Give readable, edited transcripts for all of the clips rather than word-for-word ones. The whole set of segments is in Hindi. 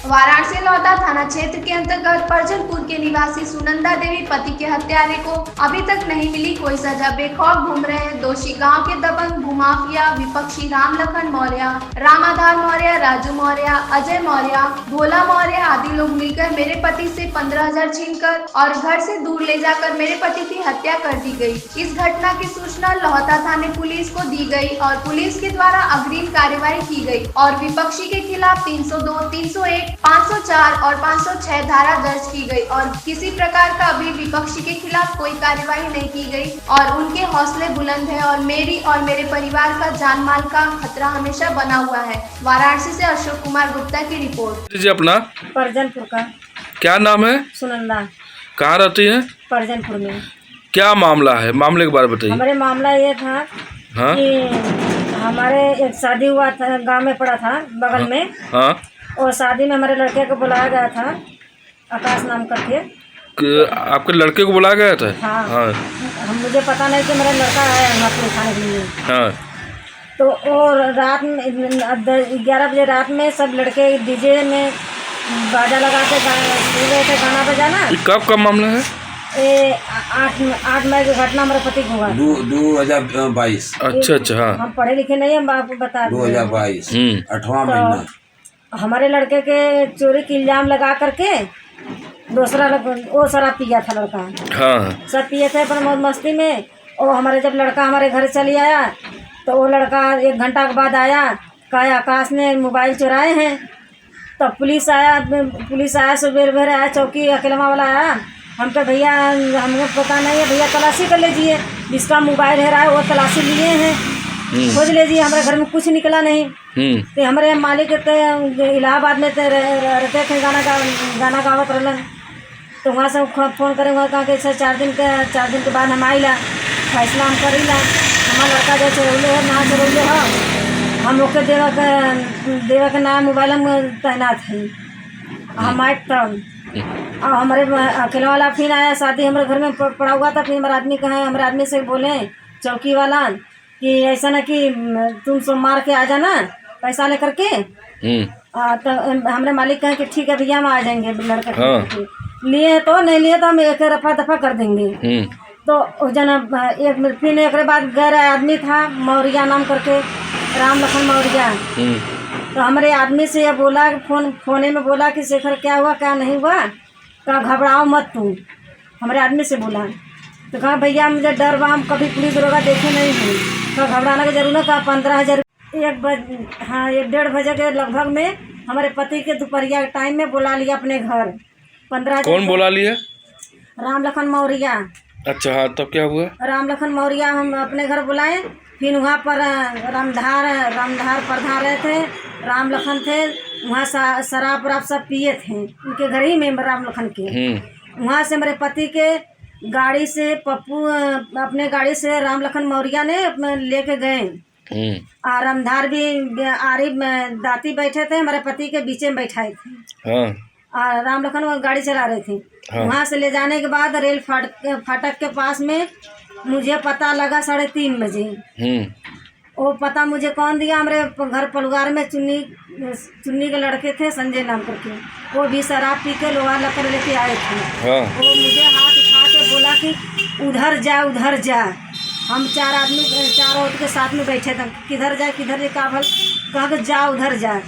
वाराणसी लौटा थाना क्षेत्र के अंतर्गत परजनपुर के निवासी सुनंदा देवी पति के हत्यारे को अभी तक नहीं मिली कोई सजा। बेखौफ घूम रहे हैं दोषी गांव के दबंग भूमाफिया विपक्षी राम लखन मौर्य, रामाधार मौर्य, राजू मौर्य, अजय मौर्य, भोला मौर्य आदि लोग मिलकर मेरे पति से 15,000 छीनकर और घर से दूर ले जाकर मेरे पति की हत्या कर दी गई। इस घटना की सूचना लौटा थाने पुलिस को दी गई और पुलिस के द्वारा अग्रिम कार्यवाही की गई और विपक्षी के खिलाफ 302, 301, 504 और 506 धारा दर्ज की गई और किसी प्रकार का अभी विपक्षी के खिलाफ कोई कार्यवाही नहीं की गई और उनके हौसले बुलंद है और मेरी और मेरे परिवार का जान माल का खतरा हमेशा बना हुआ है। वाराणसी से अशोक कुमार गुप्ता की रिपोर्ट। जी अपना परजनपुर का। क्या नाम है? सुनंदा। कहाँ रहती है? परजनपुर में। क्या मामला है? मामले के बारे में बताइए। हमारे मामला ये था कि हमारे एक शादी हुआ था, गांव में पड़ा था बगल में। हाँ। और शादी में हमारे लड़के को बुलाया गया था, आकाश नाम करके। आपके लड़के को बुलाया गया था? हाँ। हम मुझे पता नहीं कि मेरा लड़का आया हमारे खाने के लिए। हाँ। तो और रात में 11 बजे रात में सब लड़के डीजे में बाजा लगा के सुन रहे थे गाना बजाना। कब का मामला है? 8 मई की घटना हमारे पति को हुआ 2022। अच्छा। हाँ। हम पढ़े लिखे नहीं, हम आपको बता 2022 8वां महीना। हमारे लड़के के चोरी के इल्जाम लगा करके दूसरा वो शराब पिया था लड़का। हाँ। सब पिए थे पर मस्ती में। और हमारे जब लड़का हमारे घर चली आया तो वो लड़का 1 घंटा के बाद आया, कहा आकाश ने मोबाइल चुराए हैं। तब पुलिस आया सुबह आया, चौकी अकेलमा वाला आया। हम कहे भैया हमें पता नहीं है, भैया तलाशी कर लीजिए, जिसका मोबाइल है रहा है वो तलाशी लिए हैं, खोज लीजिए। हमारे घर में कुछ निकला नहीं। तो हमारे मालिक इलाहाबाद में रहते थे, गाना गावत रहलन। तो वहाँ से फ़ोन करे, वहाँ कहा कि 4 दिन के बाद हम आइला, फैसला हम करीला। हमारा लड़का जो चरौले है ना चरौले है, हम लोग के देवा के नया मोबाइल हम तैनात है। हम आए तब और हमारे अकेले वाला फिर आया, शादी हमारे घर में पड़ा हुआ था। फिर हमारे आदमी से बोले चौकी वाला कि ऐसा ना कि तुम सोमवार के आ जाना पैसा लेकर के। तो हमारे मालिक कहे कि ठीक है भैया हम आ जाएंगे लड़का। हाँ। लिए तो नहीं लिए तो हम एक रफा दफा कर देंगे। तो जना फिर एक बाद गैर आदमी था मौर्या नाम करके, राम लखन मौर्या। तो हमारे आदमी से ये बोला फोने में बोला कि शेखर क्या हुआ क्या नहीं हुआ, कहा घबराओ मत तुम। हमारे आदमी से बोला तो कहा भैया मुझे डर बा, हम कभी पुलिस दरोगा देखे नहीं हूँ। तो घबराने की जरूरत था। 15,000 1:30 बजे के लगभग में हमारे पति के दोपहरिया के टाइम में बुला लिया अपने घर। 15,000। कौन बुला लिया? राम लखन मौर्या। अच्छा हाँ, तब क्या हुआ? राम लखन मौर्या हम अपने घर बुलाए। फिर वहाँ पर रामधार प्रधान रहे थे, राम लखन थे। वहाँ शराब सब पिए थे उनके घर ही में राम लखन के। वहाँ से मेरे पति के गाड़ी से पप्पू अपने गाड़ी से राम लखन मौर्या ने लेके गए। रामधार भी आरिफ दाती बैठे थे, हमारे पति के बीच में बैठाए थे। हाँ। राम लखन वो गाड़ी चला रहे थे। हाँ। वहाँ से ले जाने के बाद रेल फाटक के पास में मुझे पता लगा 3:30 बजे। वो पता मुझे कौन दिया? हमारे घर परिवार में चुन्नी के लड़के थे संजय नाम करके, वो भी शराब पी के लोहा लकड़ लेके आए थे। हाँ। वो मुझे हाथ उठा के बोला कि उधर जा। हम 4 औरत के साथ में बैठे थे। किधर जाए कहा कि जा उधर जा।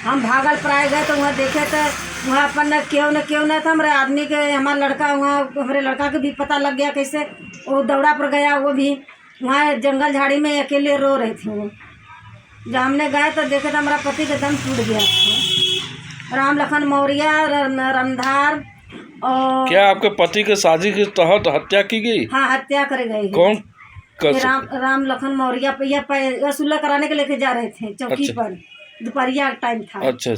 हम भागल प्राय गए तो वहाँ देखे थे, वहाँ अपन क्यों न था हमारे आदमी के, हमारा लड़का वहाँ हमारे लड़का के भी पता लग गया कैसे। वो दौड़ा पर गया, वो भी वहाँ जंगल झाड़ी में अकेले रो रहे थे। वो जब हमने गए तो देखे तो हमारा पति का दम टूट गया था। राम लखन मौर्या, रामधार। और क्या आपके पति के साजिश के तहत हत्या की गई? हाँ, हत्या करे गई। कौन? राम लखन मौर्या वसूला कराने के लेके जा रहे थे चौकी पर, दोपहरिया टाइम था। अच्छा।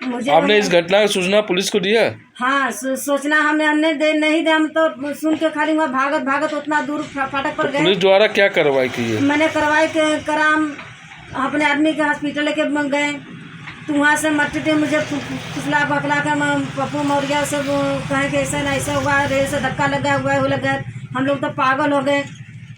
मुझे आपने इस घटना की सूचना पुलिस को दिया? हाँ, सूचना हमने नहीं दिया। हम तो सुन के खाली वहाँ भागत उतना दूर फाटक पर गए। पुलिस द्वारा क्या कार्रवाई की है? मैंने कार्रवाई कराम अपने आदमी के हॉस्पिटल लेके गए। तो वहाँ से मट्टी मुझे फुसला बकला कर पप्पू मौर्या से कहे कि ऐसा हुआ, रेल से धक्का लगा हुआ है, वो लगा। हम लोग तो पागल हो गए।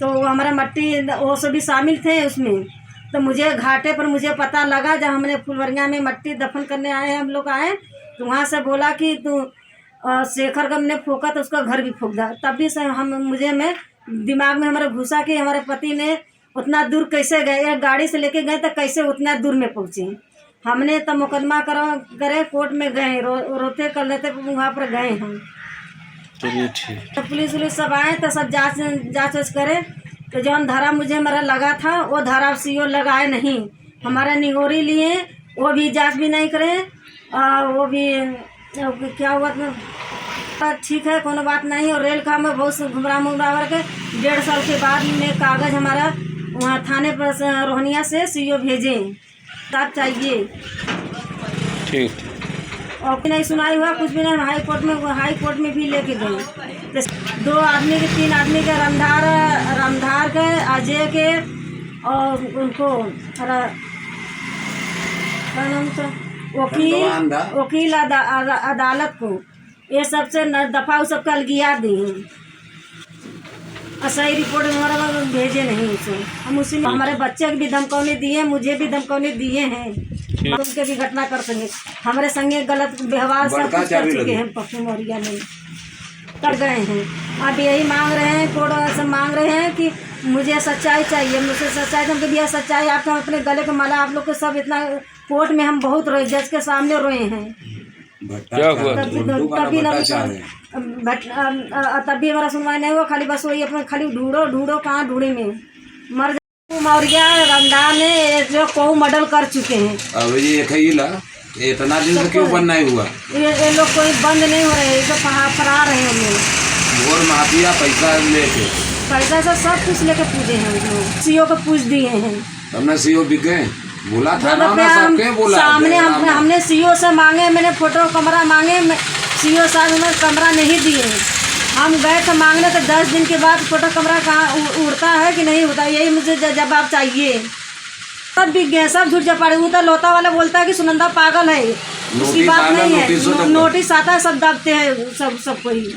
तो हमारा मट्टी वो सभी शामिल थे उसमें। तो मुझे घाटे पर मुझे पता लगा जब हमने फुलवरिया में मट्टी दफन करने आए हम लोग आए तो वहाँ से बोला कि तू शेखर का हमने फूका तो उसका घर भी फूक दा। तभी से मैं दिमाग में हमारे घुसा कि हमारे पति ने उतना दूर कैसे गए, गाड़ी से लेके गए तो कैसे उतना दूर में पहुँचे। हमने तो मुकदमा करे कोर्ट में गए, रोते कर लेते वहाँ पर गए हम। चलिए ठीक। तो पुलिस उलिस सब आए तो सब जाँच करे तो जौन धारा मुझे मेरा लगा था वो धारा सीओ लगाए नहीं, हमारा निगोरी लिए, वो भी जांच भी नहीं करे। वो भी क्या हुआ तो ठीक है कोनो बात नहीं। और रेल का में बहुत घुमरा के 1.5 साल के बाद में कागज़ हमारा वहाँ थाने पर रोहनिया से सीओ भेजे तब चाहिए। ठीक। और नहीं सुनाई हुआ कुछ भी नहीं। हाई कोर्ट में भी लेके गए। 2 आदमी के 3 आदमी के रामधार के, अजय के और उनको क्या नाम था वकील अदालत को, ये सबसे दफा उस सबका अलगिया दी। सही रिपोर्ट हमारा भेजे नहीं उसे। हम उसी में हमारे बच्चे भी धमकौनी दिए, मुझे भी धमकौनी दिए हैं। उनके भी घटना कर सके, हमारे संगे गलत व्यवहार सब कुछ कर चुके हैं। पप्पू मौर्य में कर गए हैं। अब यही मांग रहे हैं, कोर्ट से मांग रहे हैं कि मुझे सच्चाई चाहिए, मुझे सच्चाई। तो दिया सच्चाई आपको अपने गले का माला आप लोग को सब इतना कोर्ट में हम बहुत रोए, जज के सामने रोए हैं। क्या हुआ? तभी हमारा सुनवाई नहीं हुआ। खाली बस वही अपने खाली ढूंढो कहाँ ढूंढे में मर मौर्य रमदान ने जो को मर्डर कर चुके हैं। अब ये इतना दिन से क्यों बंद नहीं हुआ? ये लोग कोई बंद नहीं हो रहे, तो फरार रहे हम लोग। और माफिया पैसा लेके पैसा से सब कुछ लेके पूछे हैं, सीओ को पूछ दिए हैं। हमने सीओ भी गए बोला था ना, सबके बोला सामने हमने सीओ से मांगे, मैंने फोटो कमरा मांगे, सीओ साहब हमें कमरा नहीं दिए। हम गए तो मांगने तो 10 दिन के बाद फोटो कमरा कहाँ उड़ता है कि नहीं होता, यही मुझे जवाब चाहिए। सब बिक गए, सब झूठ जपाड़े। वो तो लोता वाला बोलता है कि सुनंदा पागल है, उसकी बात नहीं है। नोटिस आता है, सब दबते हैं सब कोई।